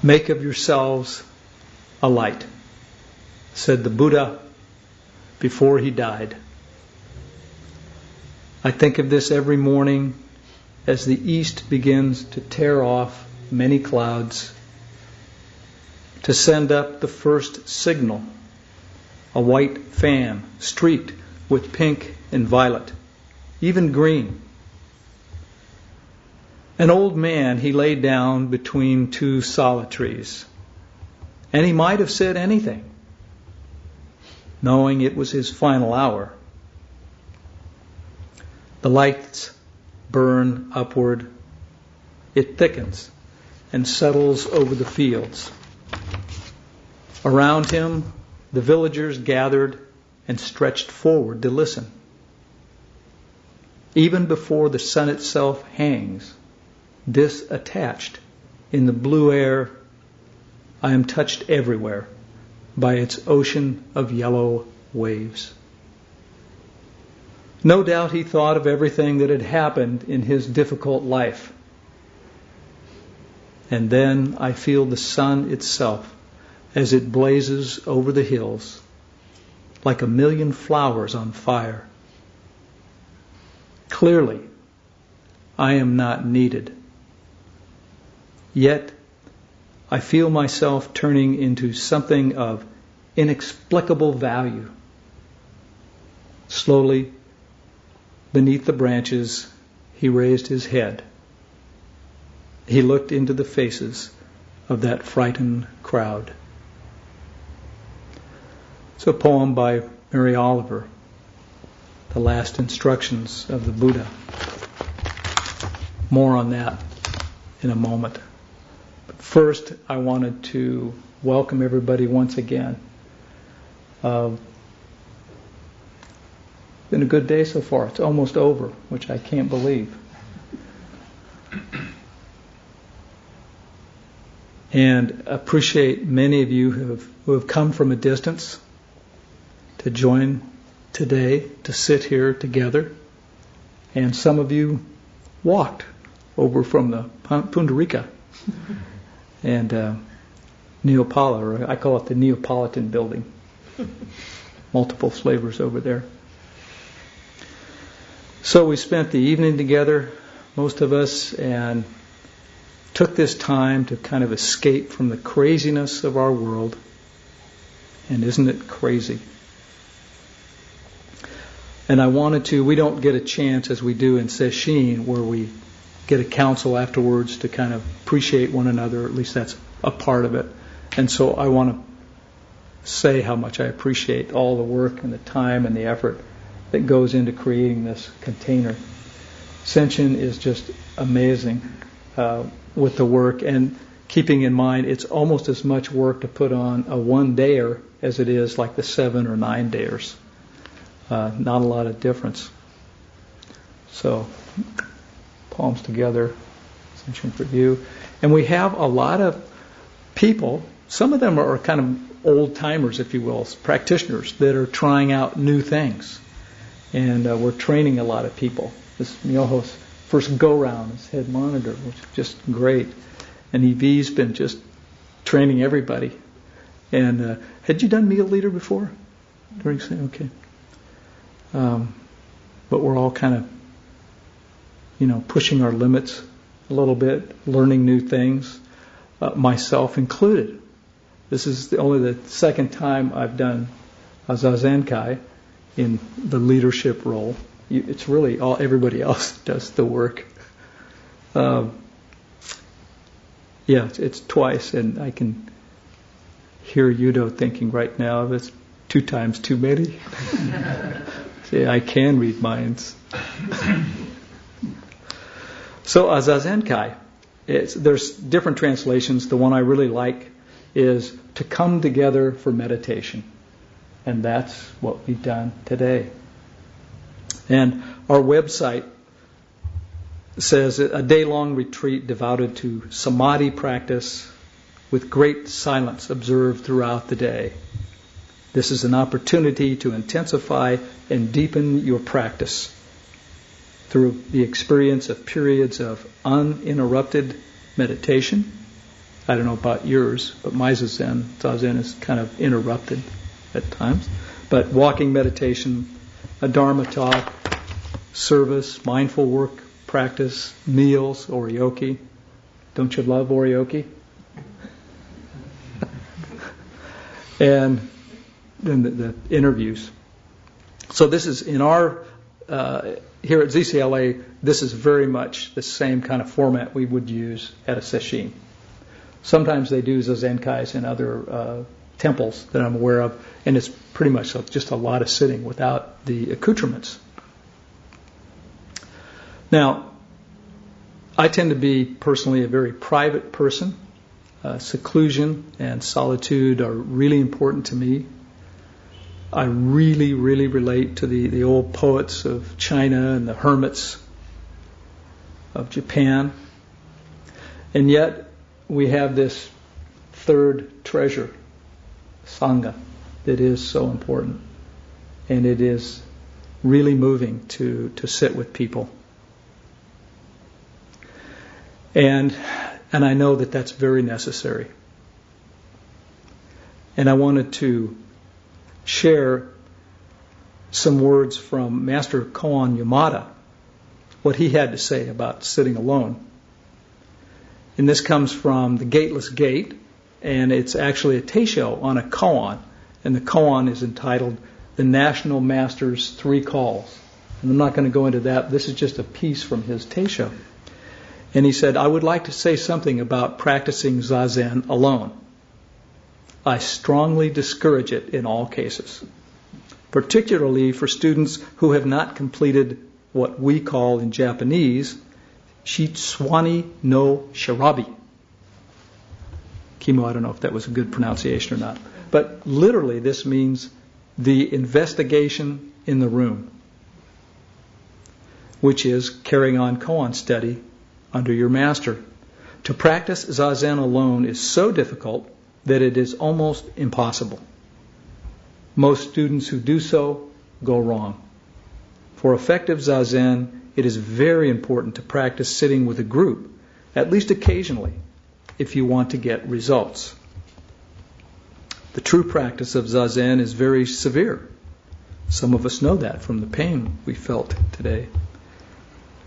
Make of yourselves a light, said the Buddha before he died. I think of this every morning as the east begins to tear off many clouds, to send up the first signal, a white fan streaked with pink and violet, even green. An old man, he lay down between two sala trees, and he might have said anything, knowing it was his final hour. The lights burn upward. It thickens and settles over the fields. Around him, the villagers gathered and stretched forward to listen. Even before the sun itself hangs, disattached in the blue air, I am touched everywhere by its ocean of yellow waves. No doubt he thought of everything that had happened in his difficult life. And then I feel the sun itself as it blazes over the hills like a million flowers on fire. Clearly, I am not needed. Yet, I feel myself turning into something of inexplicable value. Slowly, beneath the branches, he raised his head. He looked into the faces of that frightened crowd. It's a poem by Mary Oliver, The Last Instructions of the Buddha. More on that in a moment. But first, I wanted to welcome everybody once again. Been a good day so far. It's almost over, which I can't believe. And appreciate many of you who have come from a distance to join today, to sit here together. And some of you walked over from the Pundarika and Neopala, or I call it the Neapolitan building. Multiple flavors over there. So we spent the evening together, most of us, and took this time to kind of escape from the craziness of our world. And isn't it crazy? And I wanted to, we don't get a chance as we do in Sesshin, where we get a council afterwards to kind of appreciate one another, at least that's a part of it. And so I want to say how much I appreciate all the work and the time and the effort that goes into creating this container. Sesshin is just amazing with the work, and keeping in mind it's almost as much work to put on a one-dayer as it is like the 7 or 9 dayers. Not a lot of difference. So, palms together, Sesshin for you. And we have a lot of people, some of them are kind of old-timers, if you will, practitioners that are trying out new things. And we're training a lot of people. This is Myoho's first go-round as head monitor, which is just great. And EV's been just training everybody. And had you done meal leader before? Okay. But we're all kind of, pushing our limits a little bit, learning new things, myself included. This is only the second time I've done a Zazenkai in the leadership role. It's really everybody else does the work. It's twice, and I can hear Yudo thinking right now, it's 2 times too many. See, I can read minds. So a Zazenkai, there's different translations. The one I really like is to come together for meditation. And that's what we've done today. And our website says a day-long retreat devoted to samadhi practice with great silence observed throughout the day. This is an opportunity to intensify and deepen your practice through the experience of periods of uninterrupted meditation I don't know about yours, but my zazen is kind of interrupted at times. But walking meditation, a Dharma talk, service, mindful work practice, meals, oryoki. Don't you love oryoki? And then the interviews. So this is in our, here at ZCLA, this is very much the same kind of format we would use at a sesshin. Sometimes they do zazenkais in other temples that I'm aware of, and it's pretty much just a lot of sitting without the accoutrements. Now, I tend to be personally a very private person. Seclusion and solitude are really important to me. I really, really relate to the old poets of China and the hermits of Japan. And yet, we have this third treasure, Sangha, that is so important. And it is really moving to sit with people. And I know that that's very necessary. And I wanted to share some words from Master Koan Yamada, what he had to say about sitting alone. And this comes from the Gateless Gate, and it's actually a teisho on a koan. And the koan is entitled The National Master's Three Calls. And I'm not going to go into that. This is just a piece from his teisho. And he said, I would like to say something about practicing zazen alone. I strongly discourage it in all cases, particularly for students who have not completed what we call in Japanese, Shitswani no Shirabi. Kimo, I don't know if that was a good pronunciation or not. But literally this means the investigation in the room, which is carrying on koan study under your master. To practice zazen alone is so difficult that it is almost impossible. Most students who do so go wrong. For effective zazen, it is very important to practice sitting with a group, at least occasionally, if you want to get results. The true practice of zazen is very severe. Some of us know that from the pain we felt today.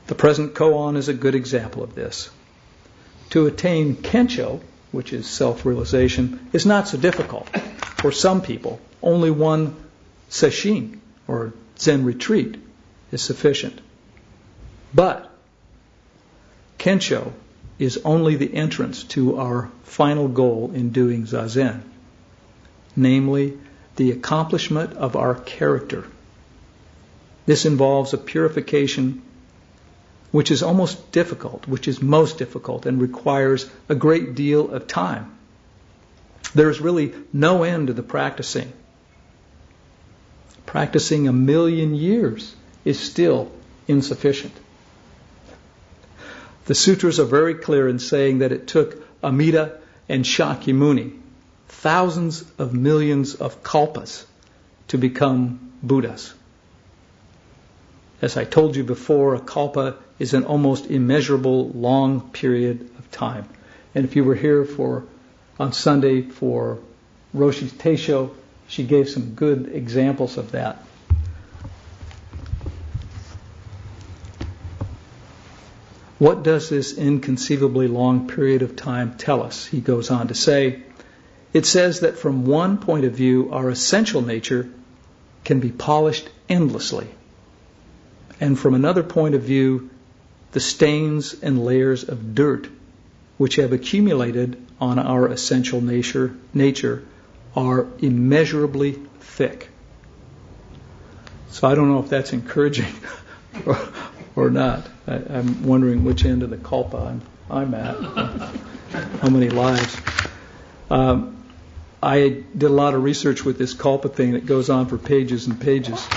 The present koan is a good example of this. To attain kensho, which is self-realization, is not so difficult. For some people, only one sesshin, or Zen retreat, is sufficient. But kensho is only the entrance to our final goal in doing zazen, namely the accomplishment of our character. This involves a purification which is most difficult, and requires a great deal of time. There is really no end to the practicing. Practicing 1,000,000 years is still insufficient. The sutras are very clear in saying that it took Amida and Shakyamuni thousands of millions of kalpas to become Buddhas. As I told you before, a kalpa is an almost immeasurable long period of time. And if you were here on Sunday for Roshi's Teisho, she gave some good examples of that. What does this inconceivably long period of time tell us? He goes on to say, it says that from one point of view, our essential nature can be polished endlessly. And from another point of view, the stains and layers of dirt which have accumulated on our essential nature are immeasurably thick. So I don't know if that's encouraging or not. I'm wondering which end of the kalpa I'm at, how many lives. I did a lot of research with this kalpa thing that goes on for pages and pages.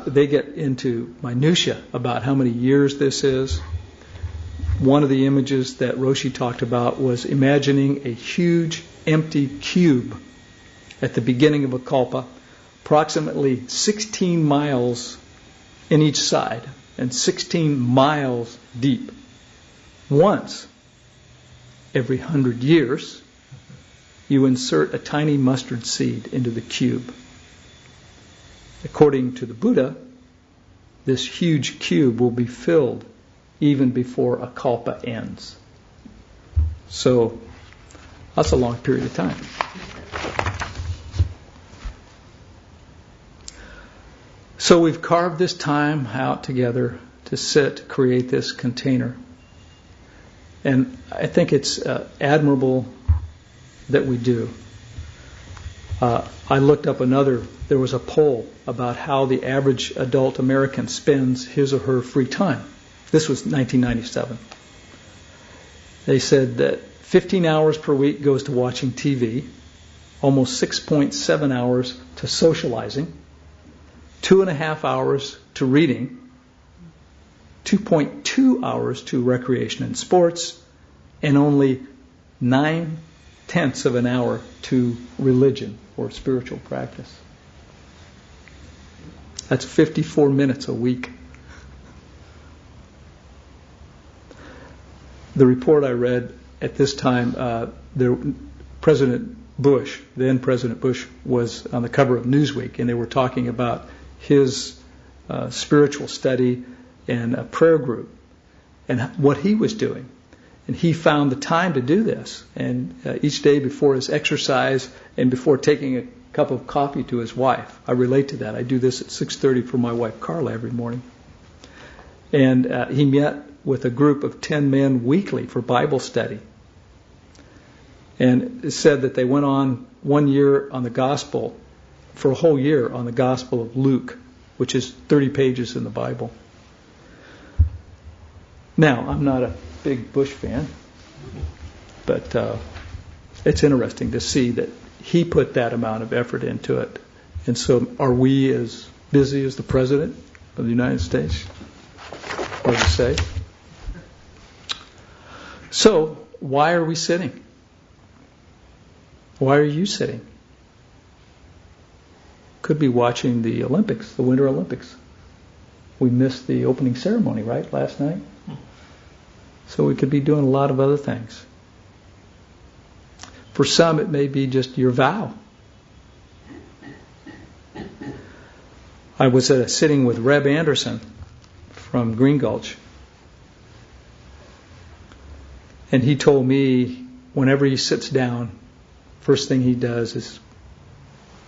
They get into minutia about how many years this is. One of the images that Roshi talked about was imagining a huge empty cube at the beginning of a kalpa, approximately 16 miles in each side and 16 miles deep. Once every 100 years, you insert a tiny mustard seed into the cube. According to the Buddha, this huge cube will be filled even before a kalpa ends. So that's a long period of time. So we've carved this time out together to sit, create this container. And I think it's admirable that we do. I looked up there was a poll about how the average adult American spends his or her free time. This was 1997. They said that 15 hours per week goes to watching TV, almost 6.7 hours to socializing, 2.5 hours to reading, 2.2 hours to recreation and sports, and only 9/10 of an hour to religion or spiritual practice. That's 54 minutes a week. The report I read at this time, President Bush, then President Bush, was on the cover of Newsweek, and they were talking about his spiritual study and a prayer group and what he was doing. And he found the time to do this. And each day before his exercise and before taking a cup of coffee to his wife. I relate to that. I do this at 6:30 for my wife Carla every morning. And he met with a group of 10 men weekly for Bible study. And it said that they went on 1 year on the gospel, for a whole year on the Gospel of Luke, which is 30 pages in the Bible. Now, I'm not a big Bush fan, but it's interesting to see that he put that amount of effort into it. And so are we as busy as the President of the United States? Hard to say. So, why are we sitting? Why are you sitting? Could be watching the Olympics, the Winter Olympics. We missed the opening ceremony, right, last night? So we could be doing a lot of other things. For some, it may be just your vow. I was at a sitting with Reb Anderson from Green Gulch. And he told me whenever he sits down, first thing he does is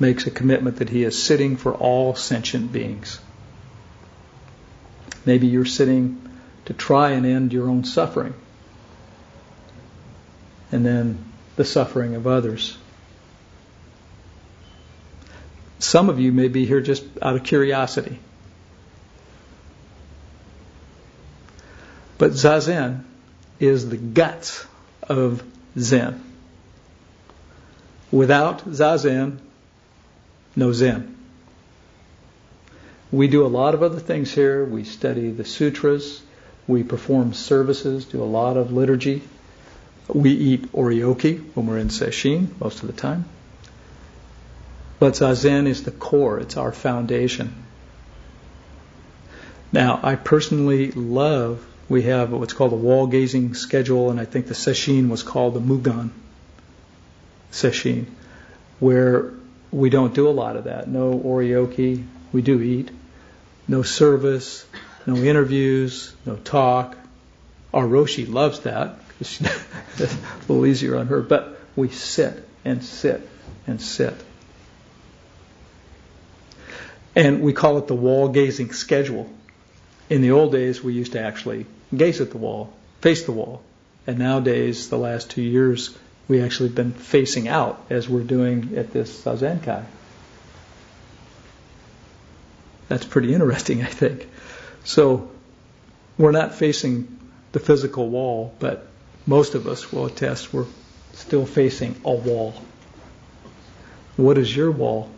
makes a commitment that he is sitting for all sentient beings. Maybe you're sitting to try and end your own suffering, and then the suffering of others. Some of you may be here just out of curiosity. But Zazen is the guts of Zen. Without Zazen, no Zen. We do a lot of other things here. We study the sutras. We perform services, do a lot of liturgy. We eat oryoki when we're in sesshin most of the time. But Zazen is the core. It's our foundation. Now, I personally love, we have what's called a wall-gazing schedule, and I think the sesshin was called the Mugan sesshin, where we don't do a lot of that. No oryoki. We do eat. No service. No interviews. No talk. Our Roshi loves that. It's a little easier on her. But we sit and sit and sit. And we call it the wall-gazing schedule. In the old days, we used to actually gaze at the wall, face the wall. And nowadays, the last 2 years, we actually been facing out as we're doing at this Zazenkai. That's pretty interesting, I think. So we're not facing the physical wall, but most of us will attest we're still facing a wall. What is your wall?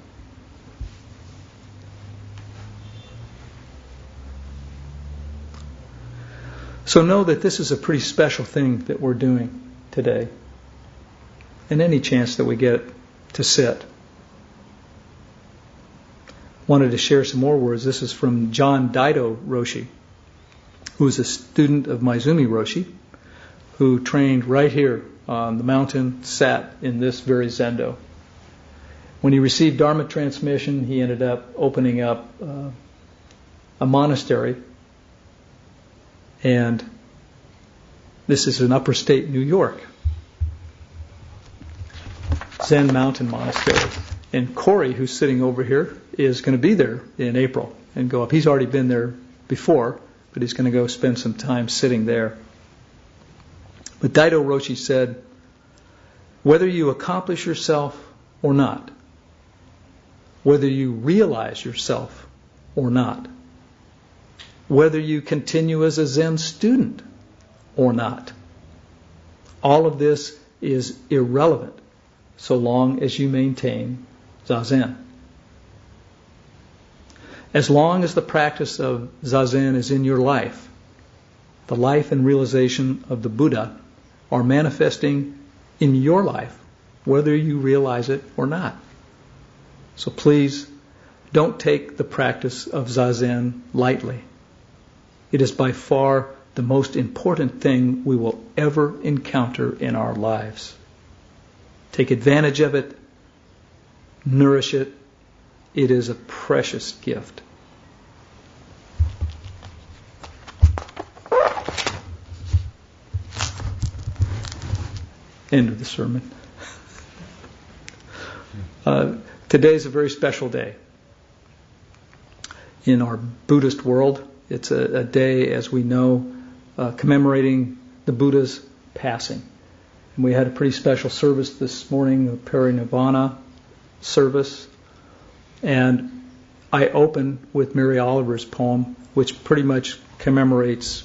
So know that this is a pretty special thing that we're doing today. And any chance that we get to sit. Wanted to share some more words. This is from John Daido Roshi, who is a student of Maizumi Roshi, who trained right here on the mountain sat in this very zendo. When he received Dharma transmission, he ended up opening up a monastery, and this is in upper state New York, Zen Mountain Monastery. And Corey, who's sitting over here, is going to be there in April and go up. He's already been there before, but he's going to go spend some time sitting there. But Daido Roshi said, whether you accomplish yourself or not, whether you realize yourself or not, whether you continue as a Zen student or not, all of this is irrelevant so long as you maintain Zazen. As long as the practice of Zazen is in your life, the life and realization of the Buddha are manifesting in your life, whether you realize it or not. So please, don't take the practice of Zazen lightly. It is by far the most important thing we will ever encounter in our lives. Take advantage of it, nourish it. It is a precious gift. End of the sermon. Today is a very special day. In our Buddhist world, it's a day, as we know, commemorating the Buddha's passing. And we had a pretty special service this morning, a Parinirvana service. And I open with Mary Oliver's poem, which pretty much commemorates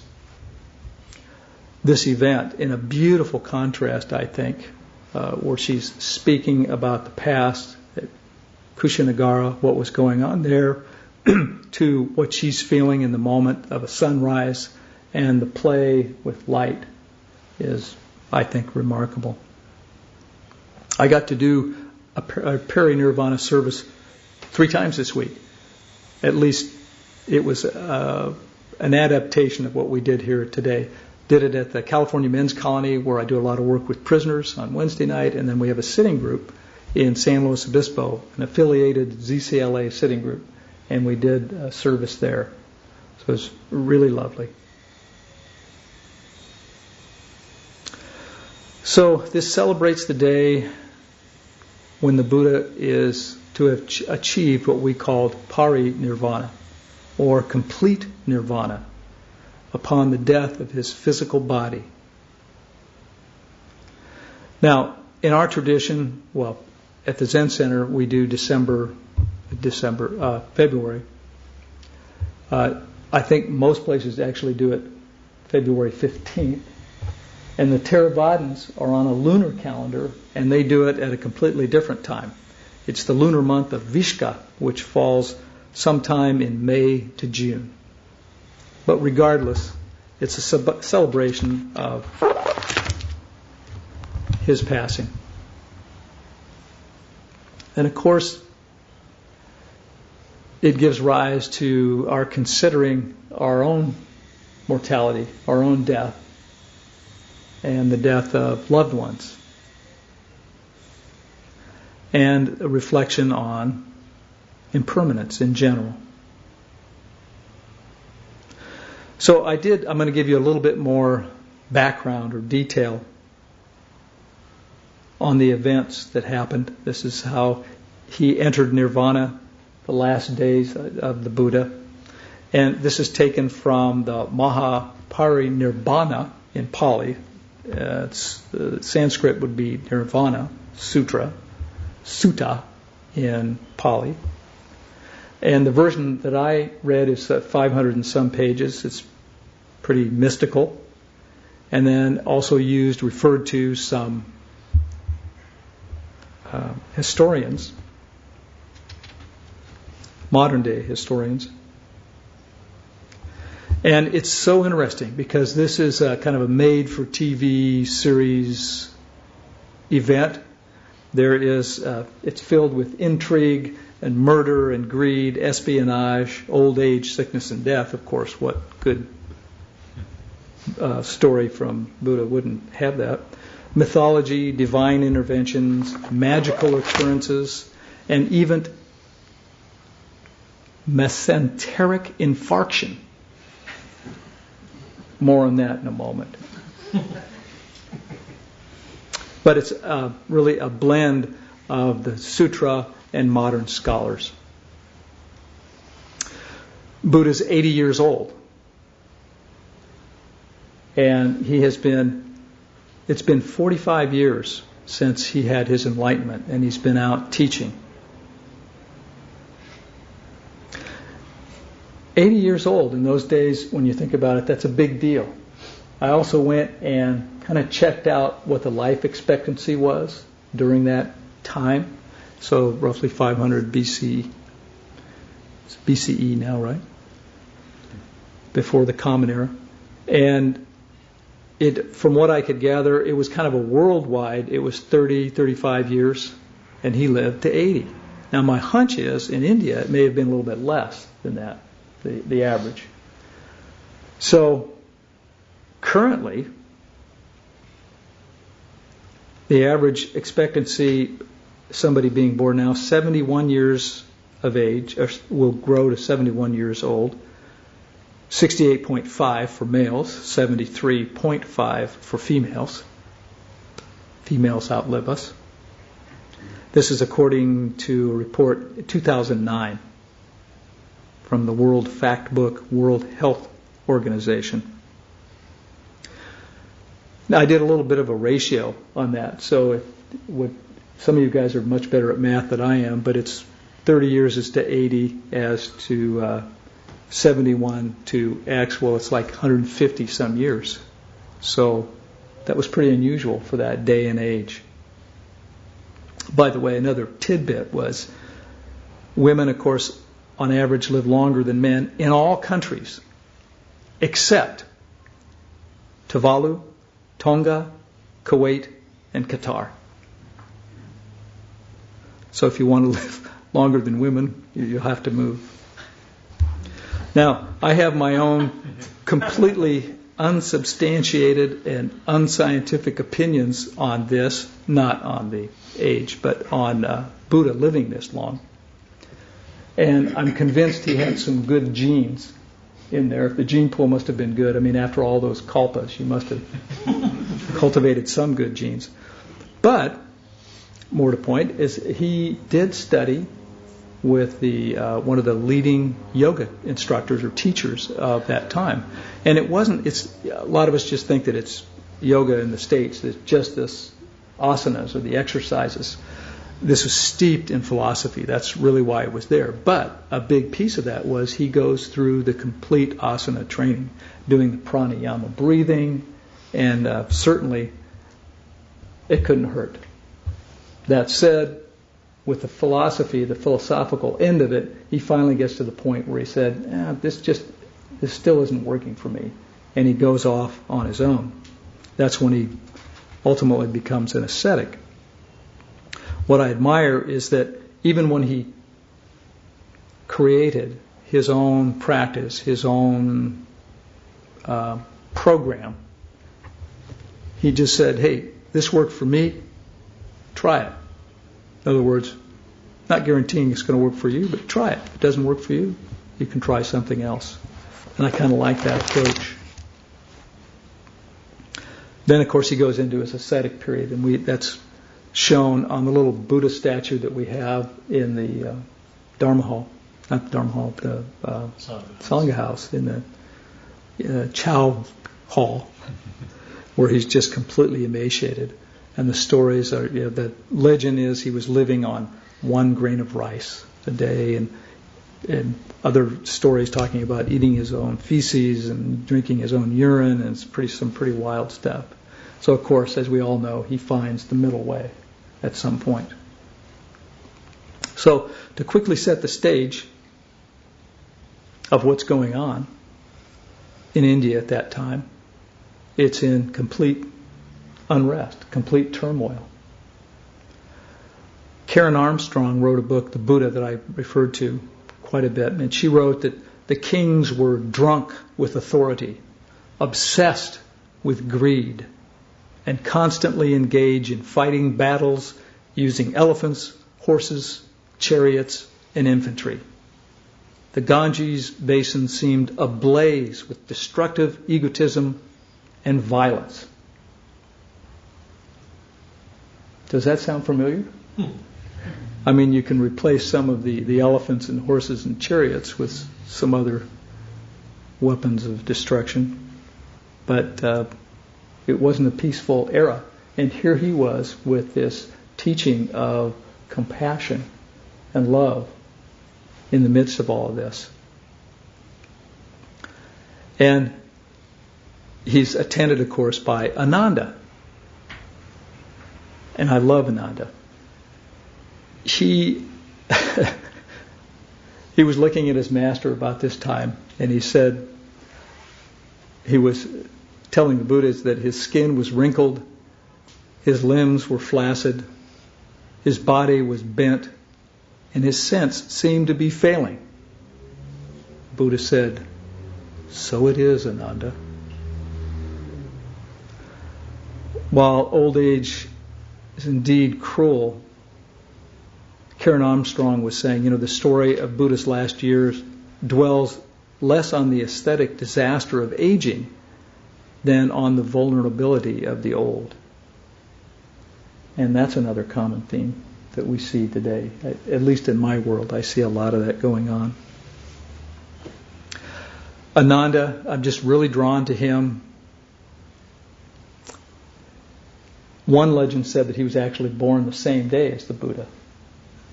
this event in a beautiful contrast, I think, where she's speaking about the past, at Kushinagara, what was going on there, to what she's feeling in the moment of a sunrise, and the play with light is, I think, remarkable. I got to do a Parinirvana service 3 times this week. At least it was an adaptation of what we did here today. Did it at the California Men's Colony, where I do a lot of work with prisoners on Wednesday night, and then we have a sitting group in San Luis Obispo, an affiliated ZCLA sitting group, and we did a service there. So it was really lovely. So this celebrates the day when the Buddha is to have achieved what we called parinirvana, or complete nirvana, upon the death of his physical body. Now, in our tradition, well, at the Zen Center, we do February. I think most places actually do it February 15th. And the Theravadins are on a lunar calendar, and they do it at a completely different time. It's the lunar month of Vishka, which falls sometime in May to June. But regardless, it's a celebration of his passing. And of course, it gives rise to our considering our own mortality, our own death, and the death of loved ones. And a reflection on impermanence in general. So I'm going to give you a little bit more background or detail on the events that happened. This is how he entered nirvana, the last days of the Buddha. And this is taken from the Mahaparinirvana in Pali. Sanskrit would be Nirvana, Sutra, Sutta in Pali. And the version that I read is 500 and some pages. It's pretty mystical. And then also referred to some historians, modern day historians. And it's so interesting because this is a kind of a made-for-TV series event. It's filled with intrigue and murder and greed, espionage, old age, sickness, and death. Of course, what good story from Buddha wouldn't have that? mythology, divine interventions, magical occurrences, and even mesenteric infarction. More on that in a moment. But it's really a blend of the sutra and modern scholars. Buddha's 80 years old. And it's been 45 years since he had his enlightenment, and he's been out teaching. 80 years old in those days, when you think about it, that's a big deal. I also went and kind of checked out what the life expectancy was during that time. So roughly 500 BC. It's BCE now, right? Before the Common Era. And from what I could gather, it was kind of a worldwide, it was 30, 35 years, and he lived to 80. Now my hunch is, in India, it may have been a little bit less than that, the average. So currently, the average expectancy, somebody being born now, 71 years of age, or will grow to 71 years old, 68.5 for males, 73.5 for females. Females outlive us. This is according to a report in 2009 from the World Factbook World Health Organization. Now, I did a little bit of a ratio on that. So some of you guys are much better at math than I am, but it's 30 years is to 80 as to 71 to X. Well, it's like 150 some years. So that was pretty unusual for that day and age. By the way, another tidbit was women, of course, on average live longer than men in all countries except Tuvalu, Tonga, Kuwait, and Qatar. So if you want to live longer than women, you'll have to move. Now, I have my own completely unsubstantiated and unscientific opinions on this, not on the age, but on Buddha living this long. And I'm convinced he had some good genes in there. The gene pool must have been good. I mean, after all those kalpas, you must have cultivated some good genes. But, more to point, is he did study with one of the leading yoga instructors or teachers of that time. And a lot of us just think that it's yoga in the States, it's just this asanas or the exercises. This was steeped in philosophy. That's really why it was there. But a big piece of that was he goes through the complete asana training, doing the pranayama breathing, and certainly it couldn't hurt. That said, with the philosophy, the philosophical end of it, he finally gets to the point where he said, this still isn't working for me. And he goes off on his own. That's when he ultimately becomes an ascetic. What I admire is that even when he created his own practice, his own program, he just said, hey, this worked for me, try it. In other words, not guaranteeing it's going to work for you, but try it. If it doesn't work for you, you can try something else. And I kind of like that approach. Then, of course, he goes into his ascetic period, and that's shown on the little Buddha statue that we have in the Dharma hall, not the Dharma hall, the Sangha house in the Chow hall, where he's just completely emaciated. And the stories are, the legend is he was living on 1 grain of rice a day, and other stories talking about eating his own feces and drinking his own urine, and it's some pretty wild stuff. So, of course, as we all know, he finds the middle way at some point. So, to quickly set the stage of what's going on in India at that time, it's in complete unrest, complete turmoil. Karen Armstrong wrote a book, The Buddha, that I referred to quite a bit, and she wrote that the kings were drunk with authority, obsessed with greed, and constantly engage in fighting battles using elephants, horses, chariots, and infantry. The Ganges basin seemed ablaze with destructive egotism and violence. Does that sound familiar? I mean, you can replace some of the elephants and horses and chariots with some other weapons of destruction, but it wasn't a peaceful era. And here he was with this teaching of compassion and love in the midst of all of this. And he's attended, of course, by Ananda. And I love Ananda. He was looking at his master about this time, and he said, he was telling the Buddhas that his skin was wrinkled, his limbs were flaccid, his body was bent, and his sense seemed to be failing. Buddha said, "So it is, Ananda." While old age is indeed cruel, Karen Armstrong was saying, the story of Buddha's last years dwells less on the aesthetic disaster of aging than on the vulnerability of the old. And that's another common theme that we see today. At least in my world, I see a lot of that going on. Ananda, I'm just really drawn to him. One legend said that he was actually born the same day as the Buddha.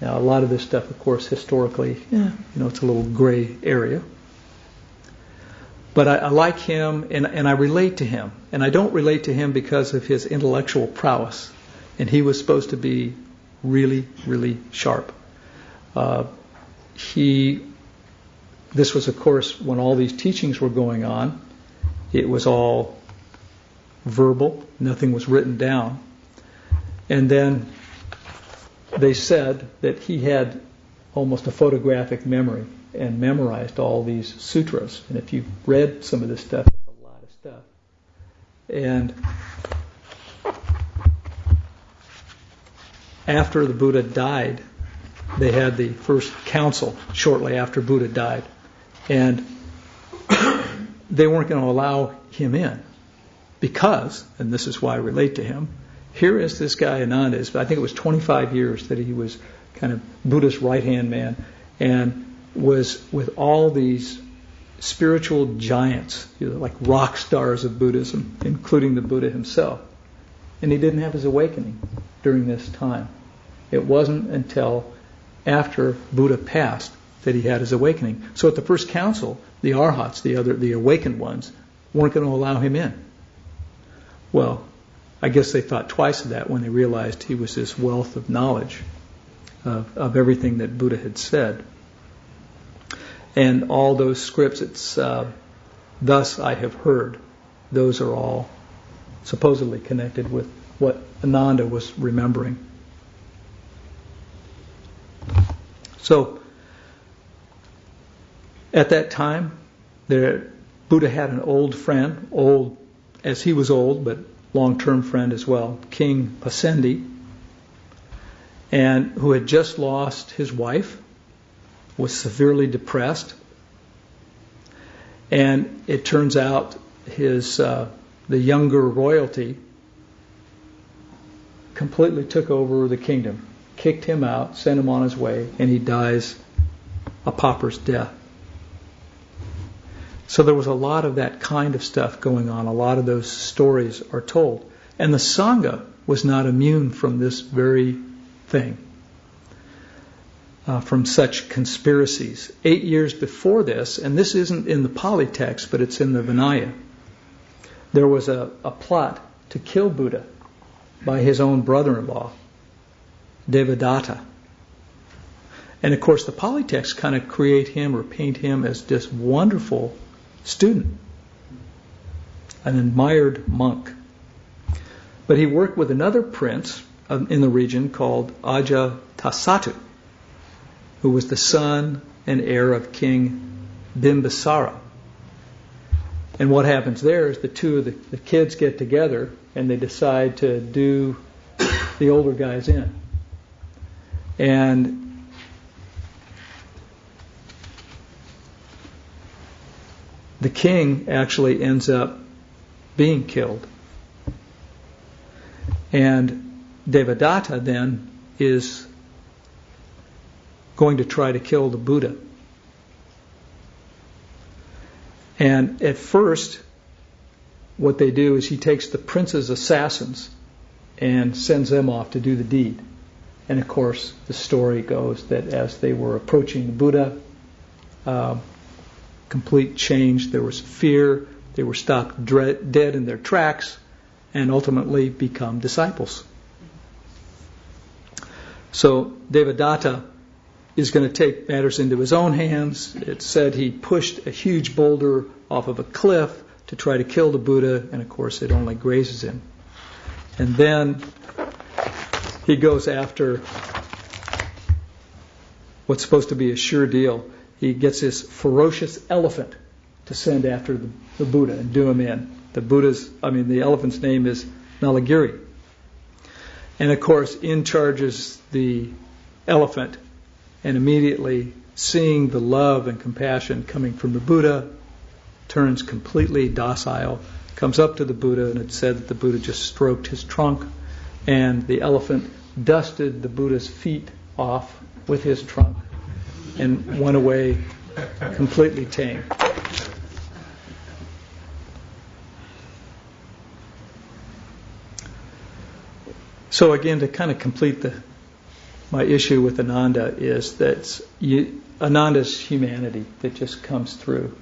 Now, a lot of this stuff, of course, historically, it's a little gray area. But I like him, and I relate to him. And I don't relate to him because of his intellectual prowess. And he was supposed to be really, really sharp. This was, of course, when all these teachings were going on. It was all verbal. Nothing was written down. And then they said that he had almost a photographic memory and memorized all these sutras. And if you've read some of this stuff, it's a lot of stuff. And after the Buddha died, they had the first council shortly after Buddha died. And they weren't going to allow him in because, and this is why I relate to him, here is this guy Ananda, I think it was 25 years that he was kind of Buddha's right-hand man, and was with all these spiritual giants, like rock stars of Buddhism, including the Buddha himself. And he didn't have his awakening during this time. It wasn't until after Buddha passed that he had his awakening. So at the first council, the arhats, the awakened ones, weren't going to allow him in. Well, I guess they thought twice of that when they realized he was this wealth of knowledge of everything that Buddha had said. And all those scripts, it's thus I have heard, those are all supposedly connected with what Ananda was remembering. So, at that time, Buddha had an old friend, old as he was old, but long-term friend as well, King Pasendi, and who had just lost his wife, was severely depressed, and it turns out the younger royalty completely took over the kingdom, kicked him out, sent him on his way, and he dies a pauper's death. So there was a lot of that kind of stuff going on. A lot of those stories are told. And the Sangha was not immune from this very thing, from such conspiracies. 8 years before this, and this isn't in the Pali text, but it's in the Vinaya, there was a plot to kill Buddha by his own brother-in-law, Devadatta. And of course the Pali texts kind of create him or paint him as this wonderful student, an admired monk. But he worked with another prince in the region called Ajatasattu, who was the son and heir of King Bimbisara. And what happens there is the two of the kids get together and they decide to do the older guys in. And the king actually ends up being killed. And Devadatta then is going to try to kill the Buddha. And at first, what they do is he takes the prince's assassins and sends them off to do the deed. And of course, the story goes that as they were approaching the Buddha, complete change. There was fear. They were stopped dead in their tracks and ultimately become disciples. So Devadatta is going to take matters into his own hands. It's said he pushed a huge boulder off of a cliff to try to kill the Buddha, and of course it only grazes him. And then he goes after what's supposed to be a sure deal. He gets this ferocious elephant to send after the Buddha and do him in. The elephant's name is Nalagiri. And of course, in charges the elephant, and immediately seeing the love and compassion coming from the Buddha, turns completely docile, comes up to the Buddha, and it's said that the Buddha just stroked his trunk, and the elephant dusted the Buddha's feet off with his trunk and went away completely tame. So again, to kind of complete my issue with Ananda is that Ananda's humanity that just comes through.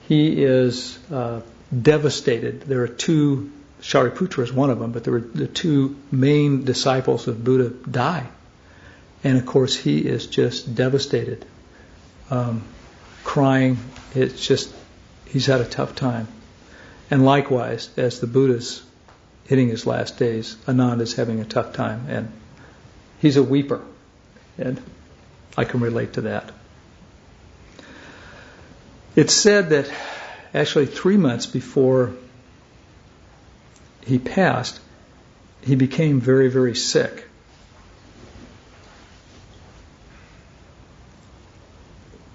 He is devastated. There are two, Shariputra is one of them, but there were the two main disciples of Buddha die. And of course he is just devastated, crying. It's just, he's had a tough time. And likewise, as the Buddha's hitting his last days, Ananda's having a tough time, and he's a weeper, and I can relate to that. It's said that actually 3 months before he passed, he became very, very sick.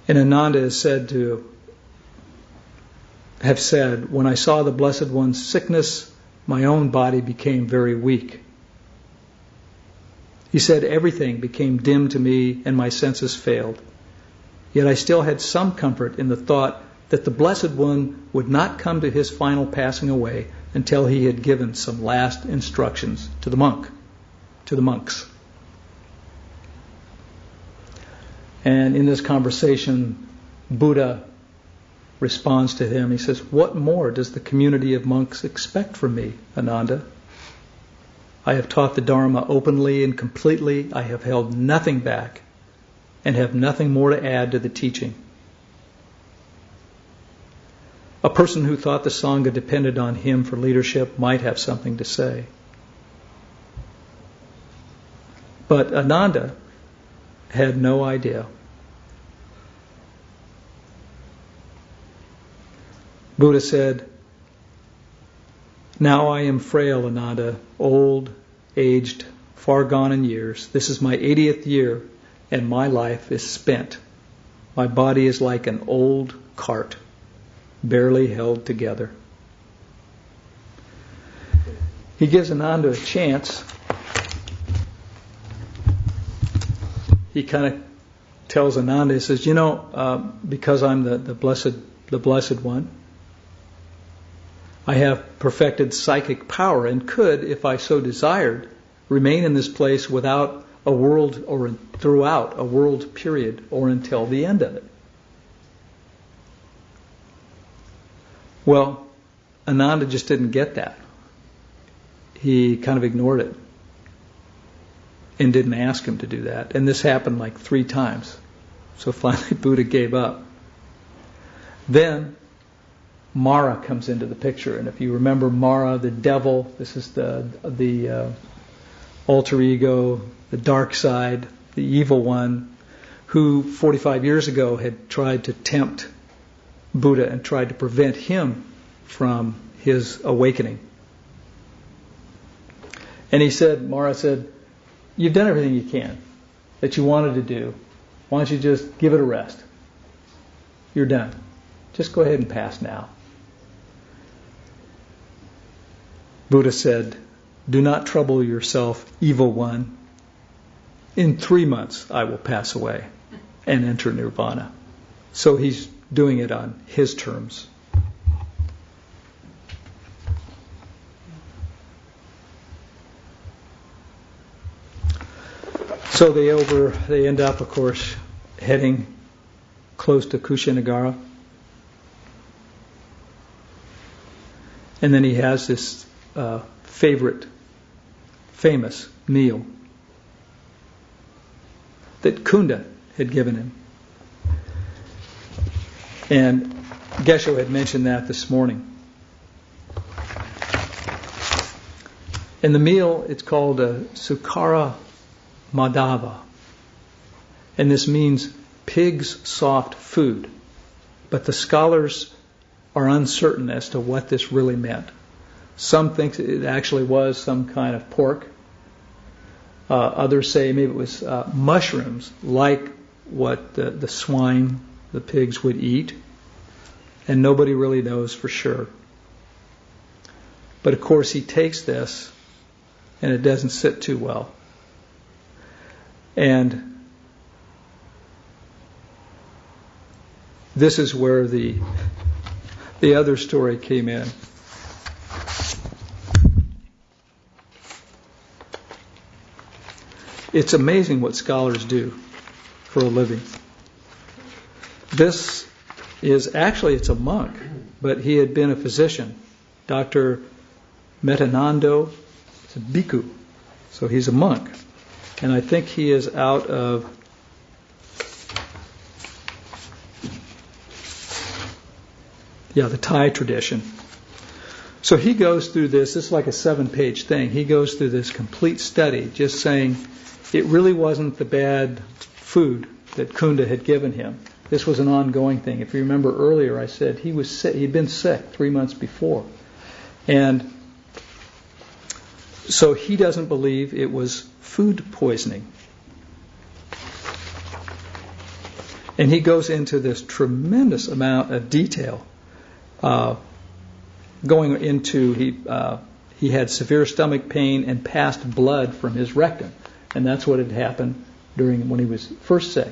And Ananda is said to have said, "When I saw the Blessed One's sickness, my own body became very weak." He said, "Everything became dim to me and my senses failed. Yet I still had some comfort in the thought that the Blessed One would not come to his final passing away until he had given some last instructions to the monks." And in this conversation, Buddha responds to him. He says, "What more does the community of monks expect from me, Ananda? I have taught the Dharma openly and completely. I have held nothing back and have nothing more to add to the teaching. A person who thought the Sangha depended on him for leadership might have something to say. But Ananda had no idea. Buddha said, "Now I am frail, Ananda, old, aged, far gone in years. This is my 80th year, and my life is spent. My body is like an old cart, barely held together." He gives Ananda a chance. He kind of tells Ananda, he says, because I'm the blessed one, I have perfected psychic power and could, if I so desired, remain in this place without a world or throughout a world period or until the end of it. Well, Ananda just didn't get that. He kind of ignored it and didn't ask him to do that. And this happened like 3 times. So finally Buddha gave up. Then Mara comes into the picture, and if you remember Mara, the devil, this is the alter ego, the dark side, the evil one, who 45 years ago had tried to tempt Buddha and tried to prevent him from his awakening. And he said, Mara said, you've done everything you can that you wanted to do. Why don't you just give it a rest? You're done. Just go ahead and pass now. Buddha said, do not trouble yourself, evil one. In 3 months I will pass away and enter nirvana. So he's doing it on his terms. So they end up, of course, heading close to Kushinagara. And then he has this famous meal that Kunda had given him. And Gesho had mentioned that this morning. In the meal, it's called a Sukara Madhava. And this means pig's soft food. But the scholars are uncertain as to what this really meant. Some think it actually was some kind of pork. Others say maybe it was mushrooms, like what the swine, the pigs would eat. And nobody really knows for sure. But of course he takes this, and it doesn't sit too well. And this is where the other story came in. It's amazing what scholars do for a living. This is actually, it's a monk, but he had been a physician. Dr. Metanando is a bhikkhu, so he's a monk. And I think he is out of the Thai tradition. So he goes through this is like a 7-page thing. He goes through this complete study, just saying it really wasn't the bad food that Kunda had given him. This was an ongoing thing. If you remember earlier, I said he was sick. He'd been sick 3 months before. And so he doesn't believe it was food poisoning. And he goes into this tremendous amount of detail, going into he had severe stomach pain and passed blood from his rectum, and that's what had happened when he was first sick.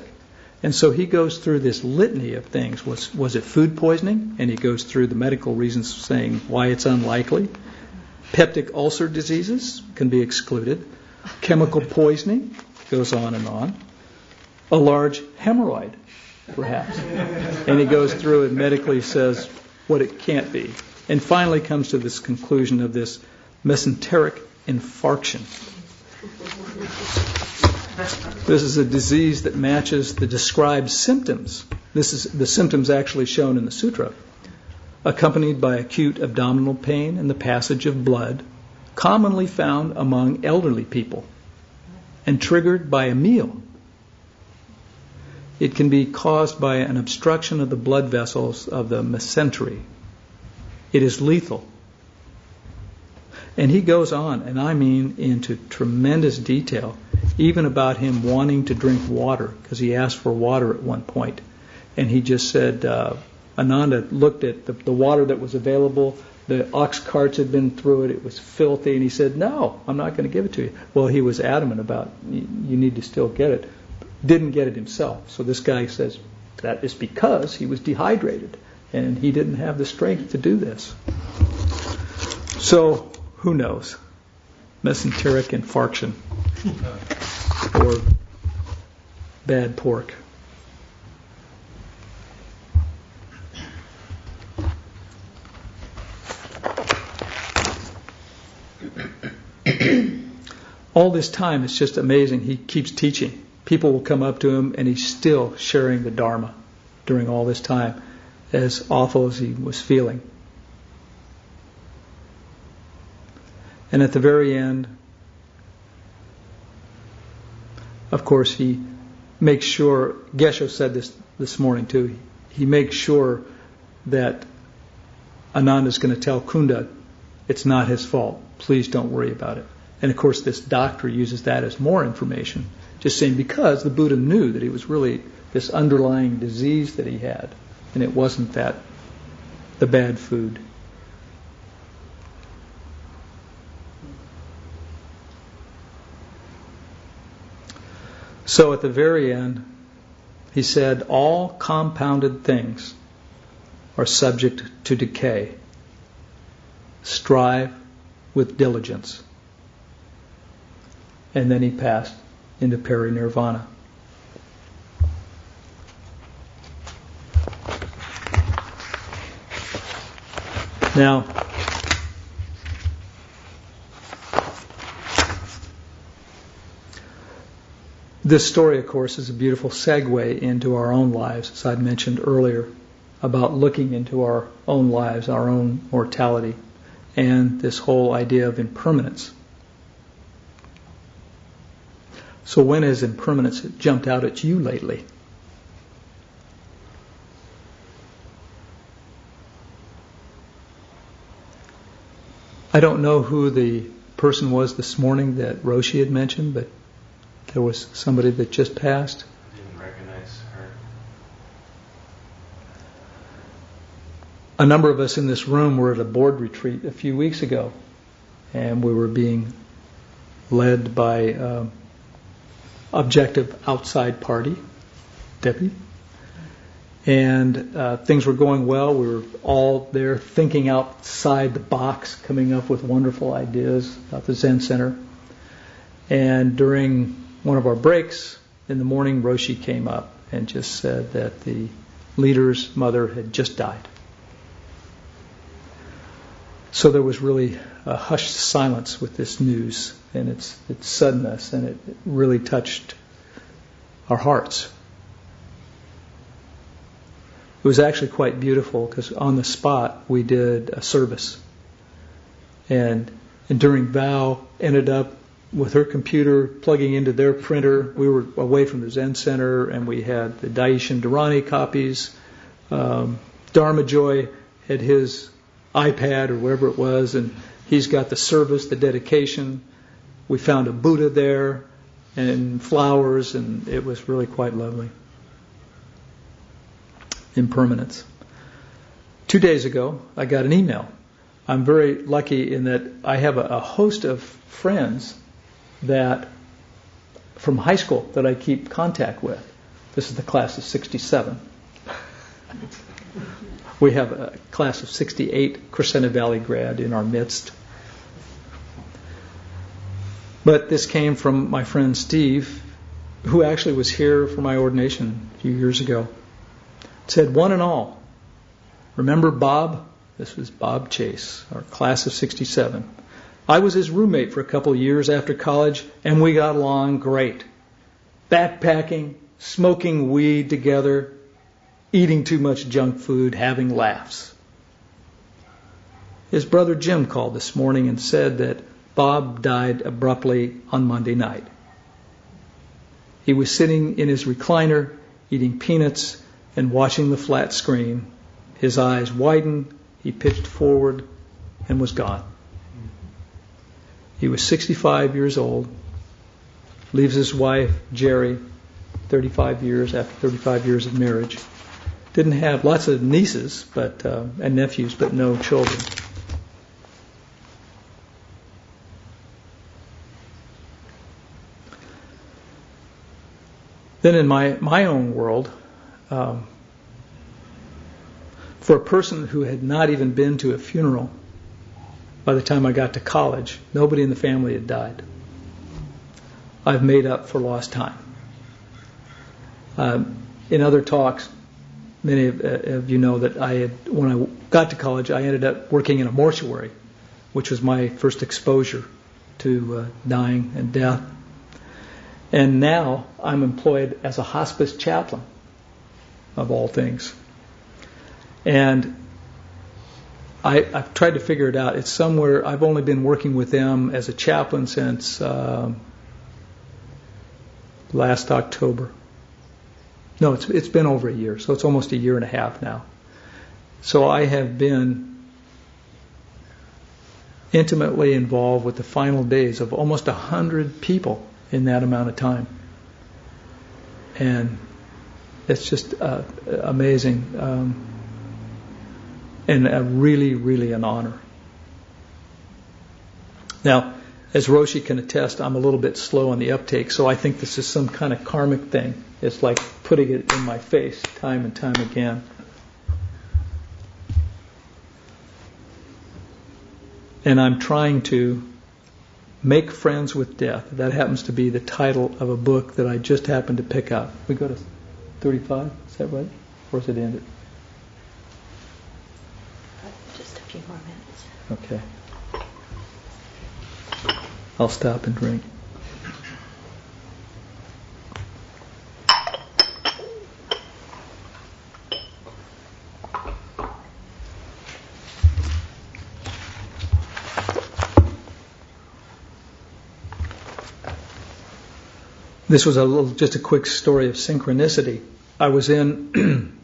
And so he goes through this litany of things. Was it food poisoning? And he goes through the medical reasons, saying why it's unlikely. Peptic ulcer diseases can be excluded. Chemical poisoning goes on and on. A large hemorrhoid, perhaps. And he goes through and medically says what it can't be. And finally comes to this conclusion of this mesenteric infarction. This is a disease that matches the described symptoms. This is the symptoms actually shown in the sutra. Accompanied by acute abdominal pain and the passage of blood, commonly found among elderly people, and triggered by a meal. It can be caused by an obstruction of the blood vessels of the mesentery. It is lethal. And he goes on, and I mean into tremendous detail, even about him wanting to drink water, because he asked for water at one point. And he just said, Ananda looked at the water that was available. The ox carts had been through it. It was filthy. And he said, no, I'm not going to give it to you. Well, he was adamant about, you need to still get it. Didn't get it himself. So this guy says, that is because he was dehydrated. And he didn't have the strength to do this. So, who knows? Mesenteric infarction. Or bad pork. All this time, it's just amazing. He keeps teaching. People will come up to him, and he's still sharing the Dharma during all this time, as awful as he was feeling. And at the very end, of course, he makes sure, Gesho said this morning too, he makes sure that Ananda is going to tell Kunda it's not his fault. Please don't worry about it. And of course, this doctor uses that as more information, just saying because the Buddha knew that it was really this underlying disease that he had, and it wasn't that the bad food. So at the very end, he said, all compounded things are subject to decay. Strive with diligence. And then he passed into parinirvana. Now, this story, of course, is a beautiful segue into our own lives, as I mentioned earlier, about looking into our own lives, our own mortality, and this whole idea of impermanence. So when has impermanence jumped out at you lately? I don't know who the person was this morning that Roshi had mentioned, but there was somebody that just passed. Didn't recognize her. A number of us in this room were at a board retreat a few weeks ago, and we were being led by objective outside party, Debbie. And things were going well. We were all there thinking outside the box, coming up with wonderful ideas about the Zen Center. And during one of our breaks in the morning, Roshi came up and just said that the leader's mother had just died. So there was really a hushed silence with this news and its suddenness, and it really touched our hearts. It was actually quite beautiful because on the spot we did a service, and during vow ended up with her computer plugging into their printer. We were away from the Zen Center, and we had the Daishin Dharani copies. Dharma Joy had his iPad or wherever it was, and he's got the service, the dedication. We found a Buddha there and flowers, and it was really quite lovely. Impermanence. 2 days ago, I got an email. I'm very lucky in that I have a host of friends that from high school that I keep contact with. This is the class of 67. We have a class of 68 Crescenta Valley grad in our midst. But this came from my friend Steve, who actually was here for my ordination a few years ago. It said, one and all, remember Bob? This was Bob Chase, our class of 67. I was his roommate for a couple of years after college, and we got along great. Backpacking, smoking weed together, eating too much junk food, having laughs. His brother Jim called this morning and said that Bob died abruptly on Monday night. He was sitting in his recliner, eating peanuts and watching the flat screen. His eyes widened, he pitched forward, and was gone. He was 65 years old, leaves his wife, Jerry, 35 years after 35 years of marriage. Didn't have lots of nieces and nephews, but no children. Then in my own world, for a person who had not even been to a funeral, by the time I got to college, nobody in the family had died. I've made up for lost time. In other talks, many of you know that when I got to college, I ended up working in a mortuary, which was my first exposure to dying and death. And now I'm employed as a hospice chaplain, of all things. And I've tried to figure it out. It's somewhere, I've only been working with them as a chaplain since last October. No, it's been over a year, so it's almost a year and a half now. So I have been intimately involved with the final days of almost 100 people in that amount of time. And it's just amazing, and really, really an honor. Now, as Roshi can attest, I'm a little bit slow on the uptake, so I think this is some kind of karmic thing. It's like putting it in my face time and time again. And I'm trying to make friends with death. That happens to be the title of a book that I just happened to pick up. We go to 35, is that right? Or is it ended? Just a few more minutes. Okay. I'll stop and drink. This was just a quick story of synchronicity. I was in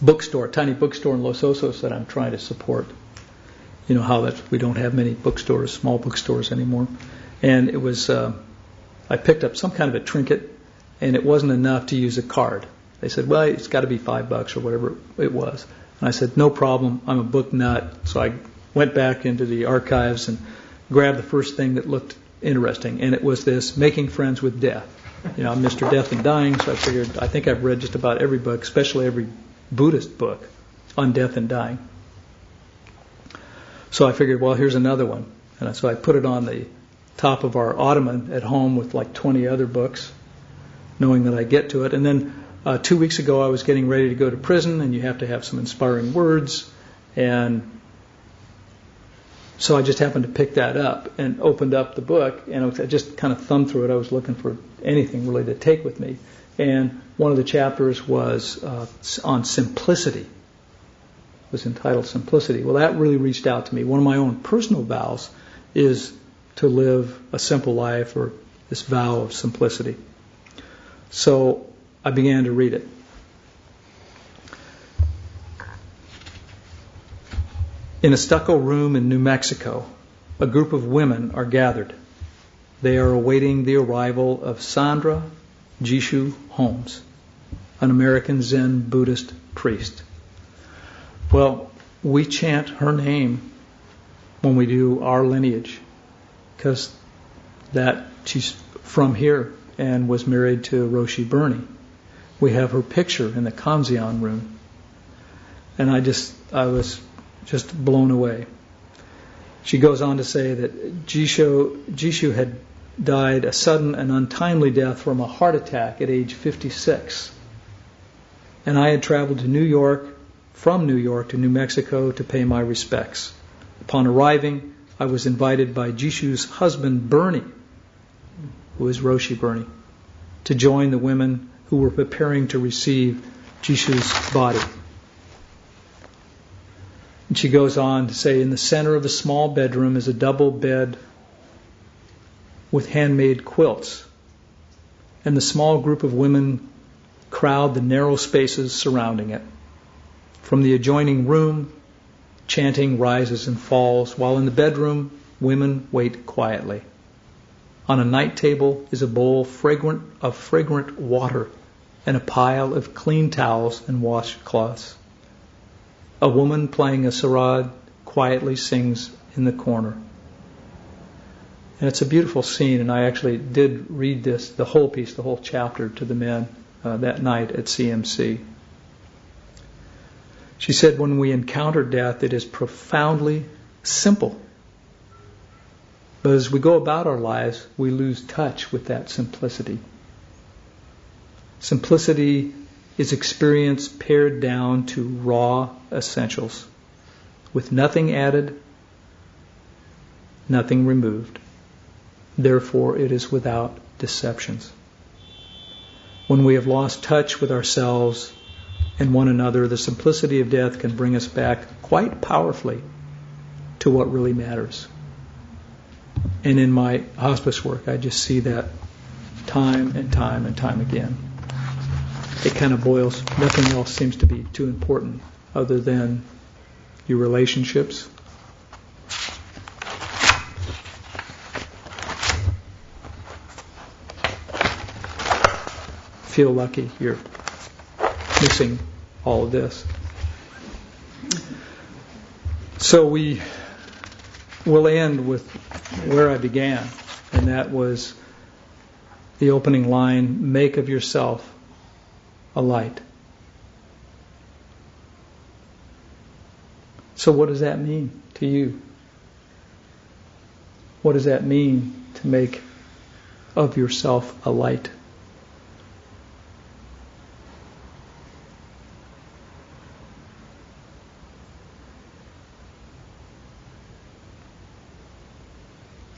bookstore, tiny bookstore in Los Osos that I'm trying to support. You know how that we don't have many bookstores, small bookstores anymore. And it was, I picked up some kind of a trinket, and it wasn't enough to use a card. They said, well, it's got to be $5 or whatever it was. And I said, no problem, I'm a book nut. So I went back into the archives and grabbed the first thing that looked interesting, and it was this Making Friends with Death. You know, I'm Mr. Death and Dying, so I figured, I think I've read just about every book, especially every Buddhist book on death and dying. So I figured, well, here's another one. And so I put it on the top of our ottoman at home with like 20 other books, knowing that I get to it. And then 2 weeks ago I was getting ready to go to prison, and you have to have some inspiring words. And so I just happened to pick that up and opened up the book, and I just kind of thumbed through it. I was looking for anything really to take with me. And one of the chapters was on simplicity. It was entitled Simplicity. Well, that really reached out to me. One of my own personal vows is to live a simple life, or this vow of simplicity. So I began to read it. In a stucco room in New Mexico, a group of women are gathered. They are awaiting the arrival of Sandra Jishu Holmes, an American Zen Buddhist priest. Well, we chant her name when we do our lineage, because that she's from here and was married to Roshi Bernie. We have her picture in the Kanzeon room. And I was just blown away. She goes on to say that Jishu had died a sudden and untimely death from a heart attack at age 56. And I had traveled to New York, from New York to New Mexico to pay my respects. Upon arriving, I was invited by Jishu's husband, Bernie, who is Roshi Bernie, to join the women who were preparing to receive Jishu's body. And she goes on to say, in the center of the small bedroom is a double bed with handmade quilts. And the small group of women crowd the narrow spaces surrounding it. From the adjoining room, chanting rises and falls, while in the bedroom, women wait quietly. On a night table is a bowl of fragrant water and a pile of clean towels and washcloths. A woman playing a sarod quietly sings in the corner. And it's a beautiful scene, and I actually did read the whole piece, the whole chapter to the men that night at CMC. She said, when we encounter death, it is profoundly simple. But as we go about our lives, we lose touch with that simplicity. Simplicity is experience pared down to raw essentials, with nothing added, nothing removed. Therefore, it is without deceptions. When we have lost touch with ourselves and one another, the simplicity of death can bring us back quite powerfully to what really matters. And in my hospice work, I just see that time and time and time again. It kind of boils, nothing else seems to be too important other than your relationships, feel lucky. You're missing all of this. So we will end with where I began, and that was the opening line, make of yourself a light. So what does that mean to you? What does that mean to make of yourself a light?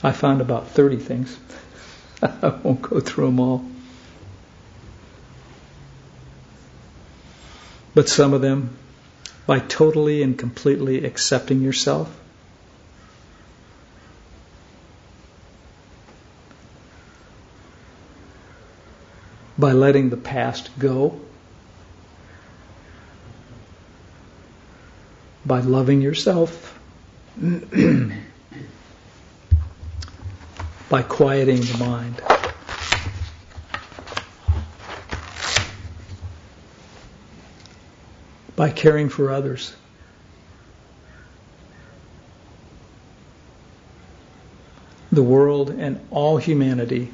I found about 30 things. I won't go through them all. But some of them, by totally and completely accepting yourself, by letting the past go, by loving yourself, by quieting the mind. By caring for others. The world and all humanity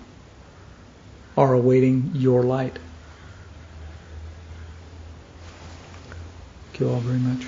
are awaiting your light. Thank you all very much.